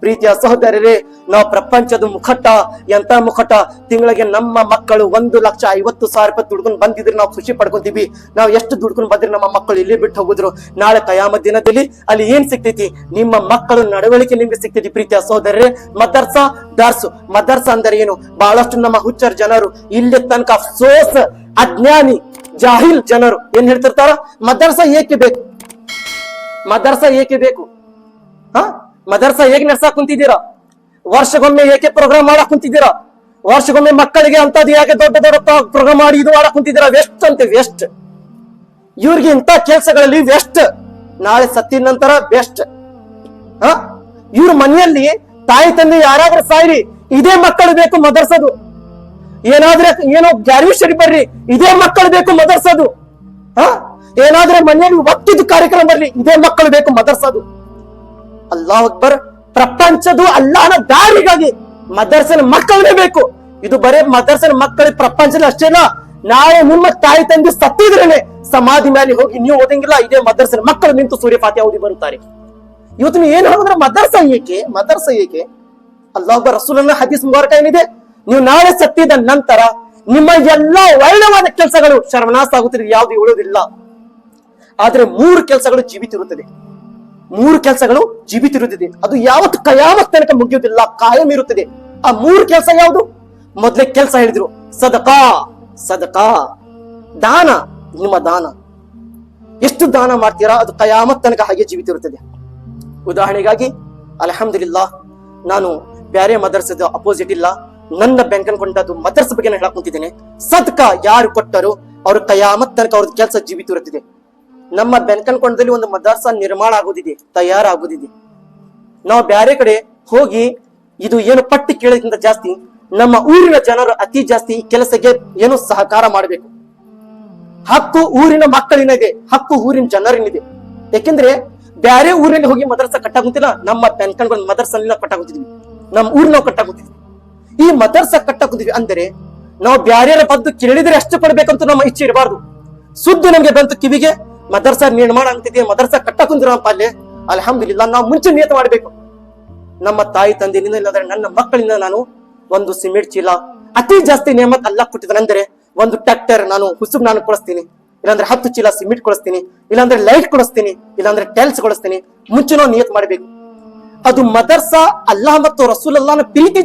ಪ್ರೀತಿಯ ಸಹೋದರರೇ, ನಾವು ಪ್ರಪಂಚದ ಮುಖಟ, ಎಂತ ಮುಖಟ, ತಿಂಗಳಿಗೆ ನಮ್ಮ ಮಕ್ಕಳು 1,50,000 ರೂಪಾಯಿ ದುಡ್ಕೊಂಡು ಬಂದಿದ್ರೆ ನಾವು ಖುಷಿ ಪಡ್ಕೊಂತೀವಿ. ನಾವು ಎಷ್ಟು ದುಡ್ಕೊಂಡು ಬಂದ್ರೆ ನಮ್ಮ ಮಕ್ಕಳು ಇಲ್ಲಿ ಬಿಟ್ಟು ಹೋಗುದ್ರು. ನಾಳೆ ಕಯಾಮತ್ ದಿನದಲ್ಲಿ ಅಲ್ಲಿ ಏನ್ ಸಿಗ್ತೈತಿ? ನಿಮ್ಮ ಮಕ್ಕಳು ನಡವಳಿಕೆ ನಿಮ್ಗೆ ಸಿಗ್ತೈತಿ. ಪ್ರೀತಿಯ ಸಹೋದರರೇ, ಮದರ್ಸಾ ದರ್ಸು. ಮದರ್ಸಾ ಅಂದ್ರೆ ಏನು? ಬಹಳಷ್ಟು ನಮ್ಮ ಹುಚ್ಚರ್ ಜನರು ಇಲ್ಲಿ ತನಕ ಅಫ್ಸೋಸ್, ಅಜ್ಞಾನಿ ಜಾಹಿಲ್ ಜನರು ಏನ್ ಹೇಳ್ತಿರ್ತಾರ, ಮದರ್ಸಾ ಏಕೆ ಬೇಕು, ಮದರ್ಸಾ ಏಕೆ ಬೇಕು, ಮದರ್ಸಾ ಹೇಗೆ ನಡ್ಸಾಕ್ ಕುಂತಿದ್ದೀರಾ? ವರ್ಷಗೊಮ್ಮೆ ಏಕೆ ಪ್ರೋಗ್ರಾಮ್ ಮಾಡಕ್ ಕುಂತಿದ್ದೀರಾ? ವರ್ಷಗೊಮ್ಮೆ ಮಕ್ಕಳಿಗೆ ಅಂತದ್ದು ಯಾಕೆ ದೊಡ್ಡ ಪ್ರೋಗ್ರಾಮ್ ಮಾಡಿ ಇದು ಮಾಡಕ್ ಕುಂತಿದ್ದೀರಾ? ವೆಸ್ಟ್ ಅಂತೆ, ವೆಸ್ಟ್. ಇವ್ರಿಗೆ ಇಂಥ ಕೆಲ್ಸಗಳಲ್ಲಿ ವೆಸ್ಟ್, ನಾಳೆ ಸತ್ತಿದ ನಂತರ ಬೆಸ್ಟ್. ಇವ್ರ ಮನೆಯಲ್ಲಿ ತಾಯಿ ತಂದೆ ಯಾರಾದ್ರೂ ಸಾಯ್ರಿ, ಇದೇ ಮಕ್ಕಳು ಬೇಕು ಮದರ್ಸದು. ಏನಾದ್ರೆ ಏನೋ ಗ್ಯಾರಿವಿಷರಿ ಬರ್ರಿ, ಇದೇ ಮಕ್ಕಳು ಬೇಕು ಮದರ್ಸದು. ಏನಾದ್ರೆ ಮನೆಯಲ್ಲಿ ಒಟ್ಟಿದ್ದು ಕಾರ್ಯಕ್ರಮ ಬರ್ಲಿ, ಇದೇ ಮಕ್ಕಳು ಬೇಕು ಮದರ್ಸದು. ಅಲ್ಲಾಹ್ ಅಕ್ಬರ್. ಪ್ರಪಂಚದ ಅಲ್ಲಾಹನ ದಾರಿಗಾಗಿ ಮದರ್ಸನ ಮಕ್ಕಳೇ ಬೇಕು. ಇದು ಬರೇ ಮದರ್ಸನ ಮಕ್ಕಳ ಪ್ರಪಂಚದಲ್ಲಿ ಅಷ್ಟೇನ, ನಾಳೆ ನಿಮ್ಮ ತಾಯಿ ತಂದೆ ಸತ್ತಿದ್ರೇನೆ ಸಮಾಧಿ ಮೇಲೆ ಹೋಗಿ ನೀವು ಓದಂಗಿಲ್ಲ, ಇದೇ ಮದರ್ಸನ ಮಕ್ಕಳು ನಿಂತು ಸೂರ್ಯ ಫಾತಿಹಾ ಓದಿ ಬರುತ್ತಾರೆ. ಇವತ್ತು ನೀವು ಏನ್ ಹೇಳಿದ್ರೆ ಮದರ್ಸ ಏಕೆ? ಅಲ್ಲಾಹ್ ರಸೂಲನ ಹದೀಸ್ ಮುಬಾರಕ ಏನಿದೆ, ನೀವು ನಾಳೆ ಸತ್ತಿದ ನಂತರ ನಿಮ್ಮ ಎಲ್ಲಾ ಒಳ್ಳೆವಾದ ಕೆಲಸಗಳು ಶರ್ಮನಾಶ ಆಗುತ್ತದೆ, ಯಾವ್ದು ಉಳಿಯೋದಿಲ್ಲ. ಆದ್ರೆ 3 ಕೆಲಸಗಳು ಜೀವಿತಿರುತ್ತದೆ. ಅದು ಯಾವತ್ತು ಕಯಾಮತ್ ತನಕ ಮುಗಿಯುವುದಿಲ್ಲ, ಕಾಯಂ ಇರುತ್ತದೆ. ಆ 3 ಕೆಲಸ ಯಾವುದು? ಮೊದಲೇ ಕೆಲಸ ಹೇಳಿದ್ರು ಸದಕಾ, ದಾನ. ನಿಮ್ಮ ದಾನ ಎಷ್ಟು ದಾನ ಮಾಡ್ತೀರಾ ಅದು ಕಯಾಮತ್ ತನಕ ಹಾಗೆ ಜೀವಿತಿರುತ್ತದೆ. ಉದಾಹರಣೆಗಾಗಿ ಅಲ್ಹಮ್ದುಲಿಲ್ಲಾಹ್, ನಾನು ಬ್ಯಾರೆ ಮದರ್ಸದ ಅಪೋಸಿಟ್ ಇಲ್ಲ, ನನ್ನ ಬ್ಯಾಂಕ್ ಅನ್ಕೊಂಡದ್ದು ಮದರ್ಸ ಬಗ್ಗೆ ನಾನು ಹೇಳಕ್ ಕುಂತಿದ್ದೇನೆ. ಸದ್ಕಾ ಯಾರು ಕೊಟ್ಟರು ಅವ್ರ ಕಯಾಮತ್ ತನಕ ಅವ್ರದ್ದು ಕೆಲಸ ಜೀವಿತಿರುತ್ತದೆ. ನಮ್ಮ ಬ್ಯಾಂಕ್ ಅನ್ಕೊಂಡದಲ್ಲಿ ಒಂದು ಮದರ್ಸ ನಿರ್ಮಾಣ ಆಗೋದಿದೆ, ತಯಾರಾಗೋದಿದೆ. ನಾವು ಬ್ಯಾರೆ ಕಡೆ ಹೋಗಿ ಇದು ಏನು ಪಟ್ಟಿ ಕೇಳೋದ್ಕಿಂತ ಜಾಸ್ತಿ ನಮ್ಮ ಊರಿನ ಜನರು ಅತಿ ಜಾಸ್ತಿ ಈ ಕೆಲಸಕ್ಕೆ ಏನು ಸಹಕಾರ ಮಾಡಬೇಕು. ಹಕ್ಕು ಊರಿನ ಮಕ್ಕಳಿನಿದೆ, ಹಕ್ಕು ಊರಿನ ಜನರಿನಿದೆ. ಯಾಕೆಂದ್ರೆ ಬ್ಯಾರೆ ಊರಿನಲ್ಲಿ ಹೋಗಿ ಮದರ್ಸ ಕಟ್ಟಾಗುತ್ತಿಲ್ಲ, ನಮ್ಮ ಬ್ಯಾಂಕ್ ಮದರ್ಸಲ್ಲಿ ಕಟ್ಟಾಗುತ್ತಿದ್ವಿ, ನಮ್ಮ ಊರ್ ನಾವು ಕಟ್ಟಾಗುತ್ತಿದ್ವಿ. ಈ ಮದರ್ಸ ಕಟ್ಟಾಗುತ್ತಿದ್ವಿ ಅಂದರೆ ನಾವು ಬ್ಯಾರ್ಯಾರ ಬಂದು ಕೇಳಿದ್ರೆ ಅಷ್ಟು ಕೊಡ್ಬೇಕಂತ ನಮ್ಮ ಇಚ್ಛೆ ಇರಬಾರ್ದು. ಸುದ್ದಿ ನಮ್ಗೆ ಬಂತು ಕಿವಿಗೆ, ಮದರ್ಸ ನಿರ್ಮಾಣ ಆಗ್ತಿದೆ, ಮದರ್ಸ ಕಟ್ಟಾಕುಂತಿರಪ್ಪ ಅಲ್ಲೇ, ಅಲ್ಹಮ್ದುಲಿಲ್ಲಾಹ್ ನಾವು ಮುಂಚೆ ನಿಯತ ಮಾಡಬೇಕು. ನಮ್ಮ ತಾಯಿ ತಂದೆಯಿಂದ ಇಲ್ಲಾಂದ್ರೆ ನನ್ನ ಮಕ್ಕಳಿಂದ ನಾನು ಒಂದು ಸಿಮೆಂಟ್ ಚೀಲ, ಅತಿ ಜಾಸ್ತಿ ನೇಮತ್ ಅಲ್ಲ ಕೊಟ್ಟಿದ್ದಾನೆಂದ್ರೆ ಒಂದು ಟ್ರ್ಯಾಕ್ಟರ್ ನಾನು ಹುಸುಗ್ ನಾನು ಕೊಡಿಸ್ತೀನಿ, ಇಲ್ಲಾಂದ್ರೆ 10 ಚೀಲ ಸಿಮೆಂಟ್ ಕೊಡಿಸ್ತೀನಿ, ಇಲ್ಲಾಂದ್ರೆ ಲೈಟ್ ಕೊಡಿಸ್ತೀನಿ, ಇಲ್ಲಾಂದ್ರೆ ಟೈಲ್ಸ್ ಕೊಡಿಸ್ತೀನಿ. ಮುಂಚೆ ನಾವು ನಿಯತ್ ಮಾಡಬೇಕು. ಅದು ಮದರ್ಸ ಅಲ್ಲಾಹ್ ಮತ್ತು ರಸೂಲ್ ಅಲ್ಲಾಹನ ಪ್ರೀತಿ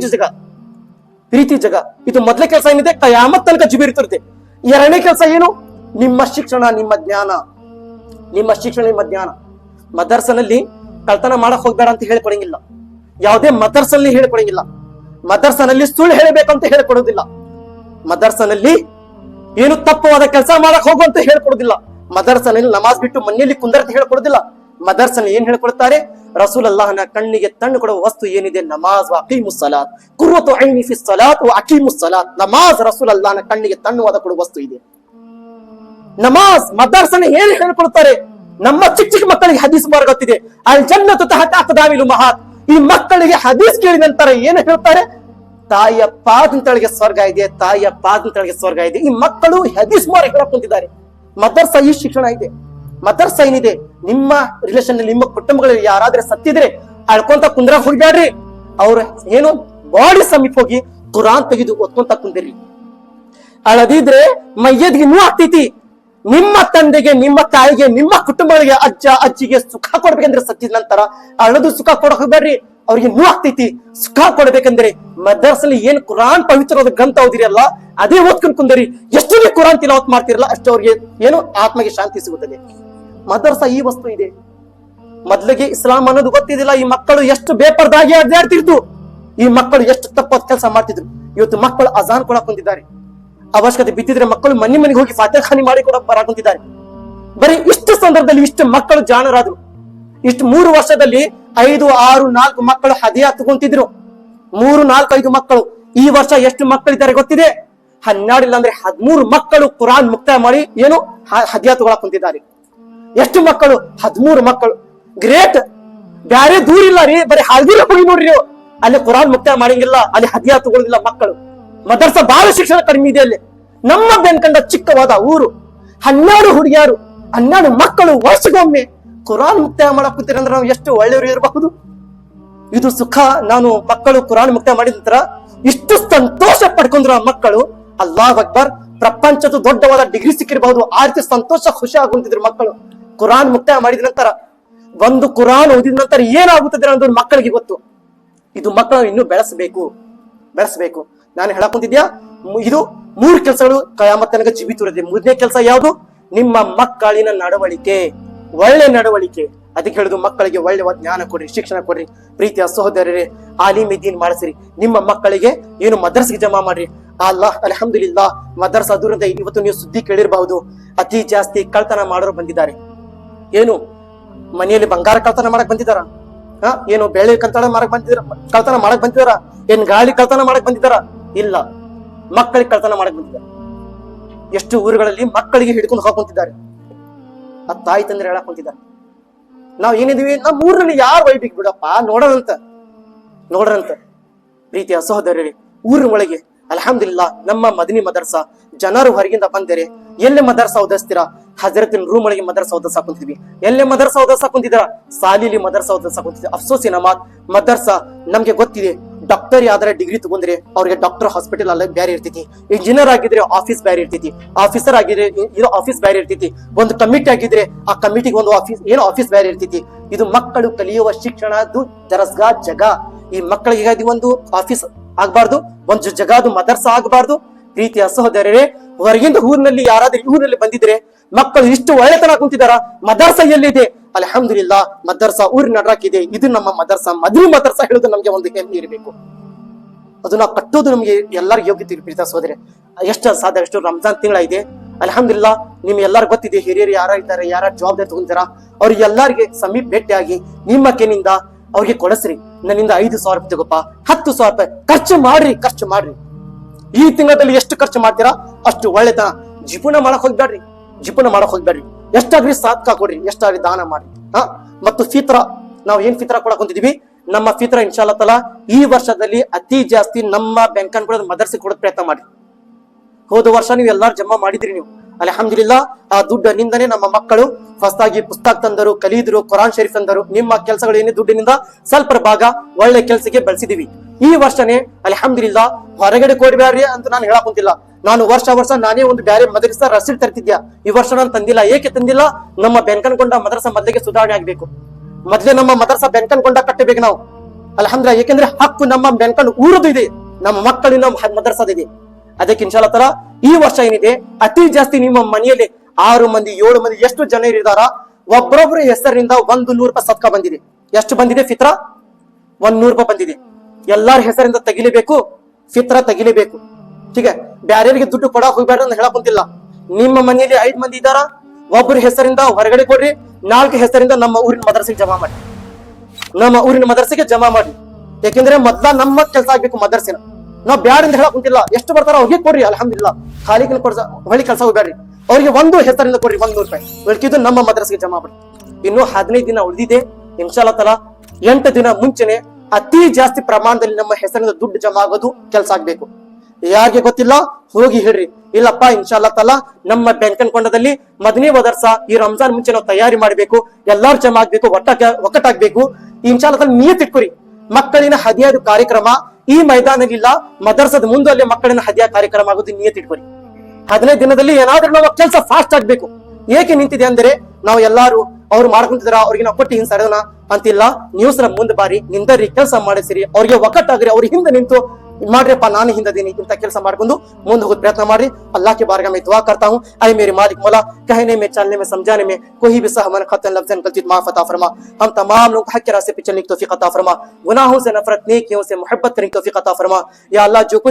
ಜಗ. ಇದು ಮೊದಲೇ ಕೆಲಸ ಏನಿದೆ, ಕಯಾಮತ್ ತನಕ ಜೀವಿರುತ್ತಿರುತ್ತೆ. 2ನೇ ಕೆಲಸ ಏನು? ನಿಮ್ಮ ಶಿಕ್ಷಣ, ನಿಮ್ಮ ಜ್ಞಾನ. ಮದರ್ಸನಲ್ಲಿ ಕಳ್ತನ ಮಾಡಕ್ ಹೋಗ್ಬೇಡ ಅಂತ ಹೇಳ್ಕೊಡಂಗಿಲ್ಲ, ಯಾವುದೇ ಮದರ್ಸಲ್ಲಿ ಹೇಳ್ಕೊಡಂಗಿಲ್ಲ. ಮದರ್ಸನಲ್ಲಿ ಸುಳ್ಳು ಹೇಳಬೇಕಂತ ಹೇಳ್ಕೊಡೋದಿಲ್ಲ. ಮದರ್ಸನಲ್ಲಿ ಏನು ತಪ್ಪವಾದ ಕೆಲಸ ಮಾಡಕ್ ಹೋಗು ಅಂತ ಹೇಳ್ಕೊಡೋದಿಲ್ಲ. ಮದರ್ಸನಲ್ಲಿ ನಮಾಜ್ ಬಿಟ್ಟು ಮನೆಯಲ್ಲಿ ಕುಂದರ್ತ ಹೇಳ್ಕೊಡೋದಿಲ್ಲ. ಮದರ್ಸನಲ್ಲಿ ಏನ್ ಹೇಳ್ಕೊಡ್ತಾರೆ? ರಸೂಲ್ ಅಲ್ಲಾಹನ ಕಣ್ಣಿಗೆ ತಣ್ಣು ಕೊಡುವ ವಸ್ತು ಏನಿದೆ, ನಮಾಜ್ ಅಕೀಮುಸ್ ಸಲಾತ್, ಕುರ್ರತು ಐನಿ ಫಿ ಸಲಾತ್ ವ ಅಕೀಮುಸ್ ಸಲಾತ್. ನಮಾಜ್ ರಸೂಲ್ ಅಲ್ಲಾಹನ ಕಣ್ಣಿಗೆ ತಣ್ಣುವಾದ ಕೊಡುವ ವಸ್ತು ಇದೆ. ನಮಾಜ್ ಮದರ್ಸನ ಏನ್ ಹೇಳ್ಕೊಡ್ತಾರೆ? ನಮ್ಮ ಚಿಕ್ಕ ಮಕ್ಕಳಿಗೆ ಹದೀಸ್ ಗೊತ್ತಿದೆ, ಅಲ್ ಜನ್ನತು ತಹತ ಅಕ್ದಾಮಿಲ್ ಉಮ್ಮಹಾತ್. ಈ ಮಕ್ಕಳಿಗೆ ಹದೀಸ್ ಕೇಳಿದ ನಂತರ ಏನು ಹೇಳ್ತಾರೆ? ತಾಯಿಯ ಪಾದಂತಳಿಗೆ ಸ್ವರ್ಗ ಇದೆ. ಈ ಮಕ್ಕಳು ಹದೀಸ್ ಹೇಳಕ್ ಕುಂತಿದ್ದಾರೆ. ಮದರ್ಸ ಈ ಶಿಕ್ಷಣ ಇದೆ. ಮದರ್ಸ ಏನಿದೆ, ನಿಮ್ಮ ರಿಲೇಷನ್ ನಿಮ್ಮ ಕುಟುಂಬಗಳಲ್ಲಿ ಯಾರಾದ್ರೆ ಸತ್ತಿದ್ರೆ ಅಳ್ಕೊಂತ ಕುಂದ್ರ ಹೋಗ್ಬೇಡ್ರಿ. ಅವ್ರ ಏನು ಬಾಡಿ ಸಮೀಪ ಹೋಗಿ ಕುರಾನ್ ತೆಗೆದು ಓದ್ಕೊಂತ ಕುಂದಿರ್ರಿ. ಅಳದಿದ್ರೆ ಮೈಯದ್ಗೆ ನೋವು ಆಗ್ತೈತಿ. ನಿಮ್ಮ ತಂದೆಗೆ, ನಿಮ್ಮ ತಾಯಿಗೆ, ನಿಮ್ಮ ಕುಟುಂಬಗಳಿಗೆ, ಅಜ್ಜ ಅಜ್ಜಿಗೆ ಸುಖ ಕೊಡ್ಬೇಕಂದ್ರೆ ಸತ್ತಿದ ನಂತರ ಅಳದು ಸುಖ ಕೊಡಕ್ ಹೋಗ್ಬೇಡ್ರಿ. ಅವ್ರಿಗೆ ನೋವು ಆಗ್ತೈತಿ. ಸುಖ ಕೊಡ್ಬೇಕಂದ್ರೆ ಮದರ್ಸಲ್ಲಿ ಏನ್ ಕುರಾನ್ ಪವಿತ್ರವಾದ ಗ್ರಂಥ ಓದಿರಲ್ಲ ಅದೇ ಓದ್ಕೊಂಡ್ ಕುಂದರಿ. ಎಷ್ಟು ನೀವು ಕುರಾನ್ ತಿಲಾವತ್ ಮಾಡ್ತಿರಲ್ಲ ಅಷ್ಟು ಅವ್ರಿಗೆ ಏನು ಆತ್ಮಗೆ ಶಾಂತಿ ಸಿಗುತ್ತದೆ. ಮದರ್ಸ ಈ ವಸ್ತು ಇದೆ. ಮೊದ್ಲಿಗೆ ಇಸ್ಲಾಂ ಅನ್ನೋದು ಗೊತ್ತಿದ್ದಿಲ್ಲ. ಈ ಮಕ್ಕಳು ಎಷ್ಟು ಬೇಪರ್ದಾಗಿ ಅಡ್ಡಾಡ್ತಿರ್ತು, ಈ ಮಕ್ಕಳು ಎಷ್ಟು ತಪ್ಪಾದ ಕೆಲಸ ಮಾಡ್ತಿದ್ರು. ಇವತ್ತು ಮಕ್ಕಳು ಅಜಾನ್ ಕೊಡಕ್ ಕುಂತಿದ್ದಾರೆ. ಅವಶ್ಯಕತೆ ಬಿದ್ದಿದ್ರೆ ಮಕ್ಕಳು ಮನೆಗೆ ಹೋಗಿ ಫಾತಿಹಾಖಾನಿ ಮಾಡಿ ಕೂಡ ಬರಾಕುಂತಿದ್ದಾರೆ. ಬರೀ ಇಷ್ಟು ಸಂದರ್ಭದಲ್ಲಿ ಇಷ್ಟು ಮಕ್ಕಳು ಜಾಣರಾದ್ರು. ಇಷ್ಟು 3 ವರ್ಷದಲ್ಲಿ 5, 6, 4 ಮಕ್ಕಳು ಹದಿಯಾ ತಗೊಂತಿದ್ರು. 3, 4, 5 ಮಕ್ಕಳು. ಈ ವರ್ಷ ಎಷ್ಟು ಮಕ್ಕಳಿದ್ದಾರೆ ಗೊತ್ತಿದೆ? 12 ಇಲ್ಲ ಅಂದ್ರೆ 13 ಮಕ್ಕಳು ಕುರಾನ್ ಮುಕ್ತಾಯ ಮಾಡಿ ಏನು ಹದಿಯಾ ತಗೊಳಕ್ ಕುಂತಿದ್ದಾರೆ. ಎಷ್ಟು ಮಕ್ಕಳು? 13 ಮಕ್ಕಳು. ಗ್ರೇಟ್. ಬ್ಯಾರೆ ದೂರ ಇಲ್ಲ ರೀ, ಬರೀ ಹಾಲ್ದಿರ ಹೋಗಿ ನೋಡ್ರಿ, ಅಲ್ಲಿ ಕುರಾನ್ ಮುಕ್ತಾಯ ಮಾಡಂಗಿಲ್ಲ, ಅಲ್ಲಿ ಹದಿಯಾ ತಗೊಳ್ಳೋದಿಲ್ಲ ಮಕ್ಕಳು. ಮದರ್ಸ ಬಹಳ ಶಿಕ್ಷಣ ಕಡಿಮೆ ಇದೆ ಅಲ್ಲಿ. ನಮ್ಮ ಬೆನ್ಕಂಡ ಚಿಕ್ಕವಾದ ಊರು, 12 ಹುಡುಗಿಯರು, 12 ಮಕ್ಕಳು ವರ್ಷಗೊಮ್ಮೆ ಕುರಾನ್ ಮುಕ್ತಾಯ ಮಾಡಕ್ ಕೂತಿರಂದ್ರೆ ನಾವು ಎಷ್ಟು ಒಳ್ಳೆಯವರು ಇರಬಹುದು. ಇದು ಸುಖ. ನಾನು ಮಕ್ಕಳು ಕುರಾನ್ ಮುಕ್ತಾಯ ಮಾಡಿದ ನಂತರ ಇಷ್ಟು ಸಂತೋಷ ಪಡ್ಕೊಂಡ್ರು ಆ ಮಕ್ಕಳು. ಅಲ್ಲಾಹ್ ಅಕ್ಬರ್. ಪ್ರಪಂಚದ ದೊಡ್ಡವಾದ ಡಿಗ್ರಿ ಸಿಕ್ಕಿರಬಹುದು, ಆ ರೀತಿ ಸಂತೋಷ ಖುಷಿ ಆಗುವಂತಿದ್ರು ಮಕ್ಕಳು. ಕುರಾನ್ ಮುಕ್ತಾಯ ಮಾಡಿದ ನಂತರ, ಒಂದು ಕುರಾನ್ ಓದಿದ ನಂತರ ಏನಾಗುತ್ತದೆ ಅನ್ನೋದು ಮಕ್ಕಳಿಗೆ ಗೊತ್ತು. ಇದು ಮಕ್ಕಳನ್ನು ಇನ್ನೂ ಬೆಳೆಸಬೇಕು. ನಾನು ಹೇಳಕ್ ಕುಂತಿದ್ಯಾ, ಇದು 3 ಕೆಲಸಗಳು ಕಯಾಮತ್ ತನಕ ಜೀವಿತುತ್ತದೆ. 3ನೇ ಕೆಲಸ ಯಾವುದು? ನಿಮ್ಮ ಮಕ್ಕಳಿನ ನಡವಳಿಕೆ, ಒಳ್ಳೆ ನಡವಳಿಕೆ. ಅದಕ್ಕೆ ಹೇಳುದು, ಮಕ್ಕಳಿಗೆ ಒಳ್ಳೆ ಜ್ಞಾನ ಕೊಡ್ರಿ, ಶಿಕ್ಷಣ ಕೊಡ್ರಿ. ಪ್ರೀತಿಯ ಸಹೋದರರೇ, ಆಲಿಮ್ ದೀನ್ ಮಾಡಿಸ್ರಿ. ನಿಮ್ಮ ಮಕ್ಕಳಿಗೆ ಏನು ಮದರ್ಸಿಗೆ ಜಮಾ ಮಾಡ್ರಿ. ಅಲ್ಲಾಹ್ ಅಲ್ಹಮ್ದುಲಿಲ್ಲಾಹ್, ಮದರ್ಸಾ ದೂರದ ಇವತ್ತು ನೀವು ಸುದ್ದಿ ಕೇಳಿರಬಹುದು, ಅತಿ ಜಾಸ್ತಿ ಕಳ್ತನ ಮಾಡೋರು ಬಂದಿದ್ದಾರೆ. ಏನು ಮನೆಯಲ್ಲಿ ಬಂಗಾರ ಕಳ್ತನ ಮಾಡಕ್ ಬಂದಿದಾರ? ಏನು ಬೆಳೆ ಕಳ್ತನ ಮಾಡಕ್ ಬಂದಿದಾರ? ಏನ್ ಗಾಳಿ ಕಳ್ತನ ಮಾಡಕ್ ಬಂದಿದಾರ? ಇಲ್ಲ, ಮಕ್ಕಳಿಗೆ ಕಳ್ತನ ಮಾಡಕ್ ಬಂದಿದ್ದಾರೆ. ಎಷ್ಟು ಊರುಗಳಲ್ಲಿ ಮಕ್ಕಳಿಗೆ ಹಿಡ್ಕೊಂಡು ಹಾಕೊಂತಿದ್ದಾರೆ. ಆ ತಾಯಿ ತಂದ್ರೆ ಹೇಳಕ್ ಕುಂತಿದ್ದಾರೆ. ನಾವ್ ಏನಿದೀವಿ, ನಮ್ಮ ಊರಿನಲ್ಲಿ ಯಾರು ವೈಬಿಕ್ ಬಿಡಪ್ಪ, ನೋಡ್ರಂತ ಪ್ರೀತಿಯ ಸಹೋದರರೇ, ಊರಿನ ಒಳಗೆ ಅಲ್ಹಮ್ದುಲಿಲ್ಲಾ ನಮ್ಮ ಮದನಿ ಮದರ್ಸಾ ಜನರು ಹೊರಗಿಂದ ಬಂದರೆ ಎಲ್ಲೇ ಮದರ್ಸಾ ಓದಿಸ್ತೀರಾ? ಹಜರತಿನ ರೂಮ್ ಒಳಗೆ ಮದರ್ಸಾ ಓದಿಸಾ ಕುಂತಿದ್ವಿ. ಎಲ್ಲೇ ಮದರ್ಸಾ ಓದಿಸಾ ಕುಂತಿದ್ದೀರಾ? ಸಾಲಿಲಿ ಮದರ್ಸಾ ಓದಿಸಾ ಕುಂತಿದ್ವಿ. ಅಫ್ಸೋಸಿನ ಮಾತ್, ಮದರ್ಸಾ ನಮ್ಗೆ ಗೊತ್ತಿದೆ, ಡಾಕ್ಟರ್ ಯಾವ್ದಾರ ಡಿಗ್ರಿ ತಗೊಂಡ್ರೆ ಅವ್ರಿಗೆ ಡಾಕ್ಟರ್ ಹಾಸ್ಪಿಟಲ್ ಅಲ್ಲ ಬೇರೆ ಇರ್ತೈತಿ, ಇಂಜಿನಿಯರ್ ಆಗಿದ್ರೆ ಆಫೀಸ್ ಬೇರೆ ಇರ್ತೈತಿ, ಆಫೀಸರ್ ಆಗಿದ್ರೆ ಇದು ಆಫೀಸ್ ಬೇರೆ ಇರ್ತೈತಿ, ಒಂದು ಕಮಿಟಿ ಆಗಿದ್ರೆ ಆ ಕಮಿಟಿಗೆ ಒಂದು ಆಫೀಸ್ ಬೇರೆ ಇರ್ತೈತಿ. ಇದು ಮಕ್ಕಳು ಕಲಿಯುವ ಶಿಕ್ಷಣದ್ದು ದರ್ಸ್ಗಾ ಜಗ. ಈ ಮಕ್ಕಳಿಗೆ ಒಂದು ಆಫೀಸ್ ಆಗ್ಬಾರ್ದು, ಒಂದು ಜಗಾದು ಮದರ್ಸಾ ಆಗ್ಬಾರ್ದು. ಪ್ರೀತಿಯ ಸಹೋದರರೇ, ಹೊರಗಿಂದ ಊರಿನಲ್ಲಿ ಯಾರಾದ್ರೂ ಊರಿನಲ್ಲಿ ಬಂದಿದ್ರೆ ಮಕ್ಕಳು ಇಷ್ಟು ಒಳ್ಳೆತನ ಕುಂತಿದಾರ, ಮದರ್ಸಾ ಎಲ್ಲಿದೆ? ಅಲ್ಹಮ್ದುಲಿಲ್ಲಾ ಮದರ್ಸಾ ಊರಿನ ನಡ್ರಾಕಿದೆ. ಇದು ನಮ್ಮ ಮದರ್ಸಾ, ಮದ್ರಿ ಮದರ್ಸಾ ಹೇಳೋದು ನಮ್ಗೆ ಒಂದು ಹೆಮ್ಮೆ ಇರಬೇಕು. ಅದು ನಾವು ಕಟ್ಟೋದು ನಮ್ಗೆ ಎಲ್ಲರಿಗೂ ಯೋಗ್ಯತೆ ಇರ್ಬೇಕು. ಪ್ರೀತಿಯ ಸಹೋದರ, ಎಷ್ಟು ಸಾಧ್ಯ ಅಷ್ಟು ರಂಜಾನ್ ತಿಂಗಳ ಇದೆ. ಅಲ್ಹಮ್ದುಲಿಲ್ಲಾ ನಿಮ್ಗೆ ಎಲ್ಲರಿಗೂ ಗೊತ್ತಿದೆ, ಹಿರಿಯರು ಯಾರ ಇದ್ದಾರೆ, ಯಾರ ಜವಾಬ್ದಾರಿ ತಗೊಂತಾರ, ಅವ್ರಿಗೆ ಎಲ್ಲರಿಗೆ ಸಮೀಪ ಭೇಟಿಯಾಗಿ ನಿಮ್ಮ ಕೆನಿಂದ ಅವ್ರಿಗೆ ಕೊಡಸ್ರಿ. ನನ್ನಿಂದ 5,000 ರೂಪಾಯಿ ತಗೋಪ್ಪ, 10,000 ರೂಪಾಯಿ ಖರ್ಚು ಮಾಡ್ರಿ. ಈ ತಿಂಗಳಲ್ಲಿ ಎಷ್ಟು ಖರ್ಚು ಮಾಡ್ತೀರಾ ಅಷ್ಟು ಒಳ್ಳೆತನ. ಜಿಪುಣ ಮಾಡಕ್ ಹೋಗ್ಬೇಡ್ರಿ. ಎಷ್ಟಾಗ್ರಿ ಸಾತ್ಕ ಕೊಡ್ರಿ, ಎಷ್ಟಾಗ್ರಿ ದಾನ ಮಾಡ್ರಿ. ಮತ್ತು ಫಿತ್ರಾ, ನಾವು ಏನ್ ಫಿತ್ರಾ ಕೊಡಕ್ ಹೊಂದಿದೀವಿ, ನಮ್ಮ ಫಿತ್ರಾ ಇನ್ಶಾಲ್ಲಾ ತಲಾ ಈ ವರ್ಷದಲ್ಲಿ ಅತಿ ಜಾಸ್ತಿ ನಮ್ಮ ಬ್ಯಾಂಕ್ ಅನ್ಕೊಳ್ಳೋದು ಮದರ್ಸಿ ಕೊಡೋದ್ ಪ್ರಯತ್ನ ಮಾಡಿ. ಹೋದ ವರ್ಷ ನೀವು ಎಲ್ಲಾರು ಜಮಾ ಮಾಡಿದ್ರಿ. ನೀವು ಅಲ್ಹಮ್ದುಲಿಲ್ಲಾ ಆ ದುಡ್ಡಿನಿಂದನೇ ನಮ್ಮ ಮಕ್ಕಳು ಹೊಸದಾಗಿ ಪುಸ್ತಕ ತಂದರು, ಕಲಿದ್ರು, ಕುರಾನ್ ಶರೀಫ್ ತಂದರು. ನಿಮ್ಮ ಕೆಲಸಗಳೇನೇ ದುಡ್ಡಿನಿಂದ ಸ್ವಲ್ಪ ಭಾಗ ಒಳ್ಳೆ ಕೆಲಸಕ್ಕೆ ಬಳಸಿದೀವಿ. ಈ ವರ್ಷನೇ ಅಲ್ಹಮ್ದುಲಿಲ್ಲಾ ಹೊರಗಡೆ ಕೊಡ್ಬ್ಯಾಡ್ರಿ ಅಂತ ನಾನು ಹೇಳಕ್ ಕುಂತಿಲ್ಲ. ನಾನು ವರ್ಷ ನಾನೇ ಒಂದು ಬ್ಯಾರೆ ಮದರಸಾ ರಸೀದ್ ತರ್ತಿದ್ಯಾ. ಈ ವರ್ಷ ನಾನು ತಂದಿಲ್ಲ. ಏಕೆ ತಂದಿಲ್ಲ? ನಮ್ಮ ಬೆಂಕನ್ಕೊಂಡ ಮದರಸಾ ಮೊದಲಿಗೆ ಸುಧಾರಣೆ ಆಗ್ಬೇಕು. ಮೊದಲೇ ನಮ್ಮ ಮದರಸಾ ಬೆಂಕನ್ಕೊಂಡ ಕಟ್ಟಬೇಕು ನಾವು. ಅಲ್ಹಮ್ದುಲಿಲ್ಲಾ, ಏಕೆಂದ್ರೆ ಹಕ್ಕು ನಮ್ಮ ಬೆಂಕನ್ ಊರದು ಇದೆ, ನಮ್ಮ ಮಕ್ಕಳಿನ ಮದರಸಾದ ಇದೆ. ಅದಕ್ಕೆ ಇನ್ಶಾಲ್ಲಾ ತಆಲಾ ಈ ವರ್ಷ ಏನಿದೆ ಅತಿ ಜಾಸ್ತಿ ನಿಮ್ಮ ಮನೆಯಲ್ಲಿ 6 ಮಂದಿ 7 ಮಂದಿ ಎಷ್ಟು ಜನ ಇರಿದಾರ, ಒಬ್ಬರೊಬ್ಬರ ಹೆಸರಿನಿಂದ 100 ರೂಪಾಯಿ ಸದ್ಕ ಬಂದಿದೆ. ಎಷ್ಟು ಬಂದಿದೆ ಫಿತ್ರಾ? 100 ರೂಪಾಯಿ ಬಂದಿದೆ. ಎಲ್ಲಾರ ಹೆಸರಿಂದ ತೆಗಿಲೇಬೇಕು, ಫಿತ್ರಾ ತೆಗಿಲೇಬೇಕು. ಹೀಗೆ ಬ್ಯಾರೆಯವರಿಗೆ ದುಡ್ಡು ಕೊಡಕ್ ಹೋಗ್ಬೇಡ ಅಂತ ಹೇಳಕ್ ಕುಂತಿಲ್ಲ. ನಿಮ್ಮ ಮನೆಯಲ್ಲಿ 5 ಮಂದಿ ಇದ್ದಾರ, ಒಬ್ಬರ ಹೆಸರಿಂದ ಹೊರಗಡೆ ಕೊಡ್ರಿ, 4 ಹೆಸರಿಂದ ನಮ್ಮ ಊರಿನ ಮದರಸೆಗೆ ಜಮಾ ಮಾಡಿ. ಯಾಕೆಂದ್ರೆ ಮೊದ್ಲ ನಮ್ಮ ಕೆಲಸ ಆಗ್ಬೇಕು ಮದರ್ಸಿನ. ನಾವ್ ಬ್ಯಾಡ ಅಂತ ಹೇಳಕ್ ಕುಂತಿಲ್ಲ. ಎಷ್ಟು ಬರ್ತಾರ ಅವ್ರಿಗೆ ಕೊಡ್ರಿ. ಅಲ್ಹಮ್ದುಲಿಲ್ಲಾ ಖಾಲಿಗೆ ಹೊಳಿ ಕೆಲಸ ಹೋಗ್ಬೇಡ್ರಿ. ಅವ್ರಿಗೆ 1 ಹೆಸರಿಂದ ಕೊಡ್ರಿ, 100 ರೂಪಾಯಿ. ಉಳ್ಕಿದ್ದು ನಮ್ಮ ಮದರಸೆಗೆ ಜಮಾ ಮಾಡಿ. ಇನ್ನು 15 ದಿನ ಉಳಿದಿದೆ. ಇನ್ಶಾಲ್ಲಾ ತಆಲಾ 8 ದಿನ ಮುಂಚೆನೆ ಅತಿ ಜಾಸ್ತಿ ಪ್ರಮಾಣದಲ್ಲಿ ನಮ್ಮ ಹೆಸರಿನಿಂದ ದುಡ್ಡು ಜಮಾ ಆಗೋದು ಕೆಲಸ ಆಗ್ಬೇಕು. ಯಾರಿಗೆ ಗೊತ್ತಿಲ್ಲ ಹೋಗಿ ಹೇಳ್ರಿ, ಇಲ್ಲಪ್ಪ ಇನ್ಶಾಲ್ಲಾ ತಆಲಾ ನಮ್ಮ ಬ್ಯಾಂಕನ್ ಕೊಂಡದಲ್ಲಿ ಮದನಿ ಮದರ್ಸಾ ಈ ರಂಜಾನ್ ಮುಂಚೆ ನಾವು ತಯಾರಿ ಮಾಡ್ಬೇಕು, ಎಲ್ಲಾರು ಜಮಾ ಆಗ್ಬೇಕು, ಒಕ್ಕಟ್ಟಾಗ್ಬೇಕು. ಇನ್ಶಾಲ್ಲಾ ತಆಲಾ ನಿಯತ್ ಇಟ್ಕೊರಿ. ಮಕ್ಕಳಿನ ಹದಿಯಾದ ಕಾರ್ಯಕ್ರಮ ಈ ಮೈದಾನದಲ್ಲಿಲ್ಲ, ಮದರ್ಸದ ಮುಂದೆ ಮಕ್ಕಳಿನ ಹದಿಯ ಕಾರ್ಯಕ್ರಮ ಆಗೋದು ನಿಯತ್ ಇಟ್ಕೊರಿ. 15 ದಿನದಲ್ಲಿ ಏನಾದ್ರೂ ನಾವು ಕೆಲಸ ಫಾಸ್ಟ್ ಆಗ್ಬೇಕು. ಏಕೆ ನಿಂತಿದೆ ಅಂದ್ರೆ ನಾವು ಎಲ್ಲಾರು ಅವ್ರು ಮಾಡ್ಕೊಂತಿದಾರ, ಅವ್ರಿಗೆ ನಾವು ಕೊಟ್ಟು ಹಿಂಗ್ ಸಡೋಣ ಅಂತಿಲ್ಲ. ನ್ಯೂಸ್ ಮುಂದೆ ಬಾರಿ ನಿಂದರಿ, ಕೆಲಸ ಮಾಡಿಸಿರಿ, ಅವ್ರಿಗೆ ಒಕ್ಕಟ್ಟಾಗ್ರಿ, ಅವ್ರ ಹಿಂದೆ ನಿಂತು ಮಾಡ್ರಿಪ್ಪ ನಾನು ಹಿಂದದೀನಿ ಇಂತ ಕೆಲಸ ಮಾಡ್ಕೊಂಡು ಮುಂದೆ ಹೋಗೋದು ಪ್ರಯತ್ನ ಮಾಡ್ರಿ. अल्लाह के बारगाह में दुआ करता हूँ, ऐ मेरे मालिक मौला, कहने में, चलने में, समझाने में कोई भी सहमन खतन लफ्जन गलती माफ अता फरमा. हम तमाम लोगों को हक के रास्ते पे चलने की तौफीक अता फरमा. गुनाहों से नफरत, नेकियों से मोहब्बत करने की तौफीक अता फरमा. या अल्लाह, जो कुछ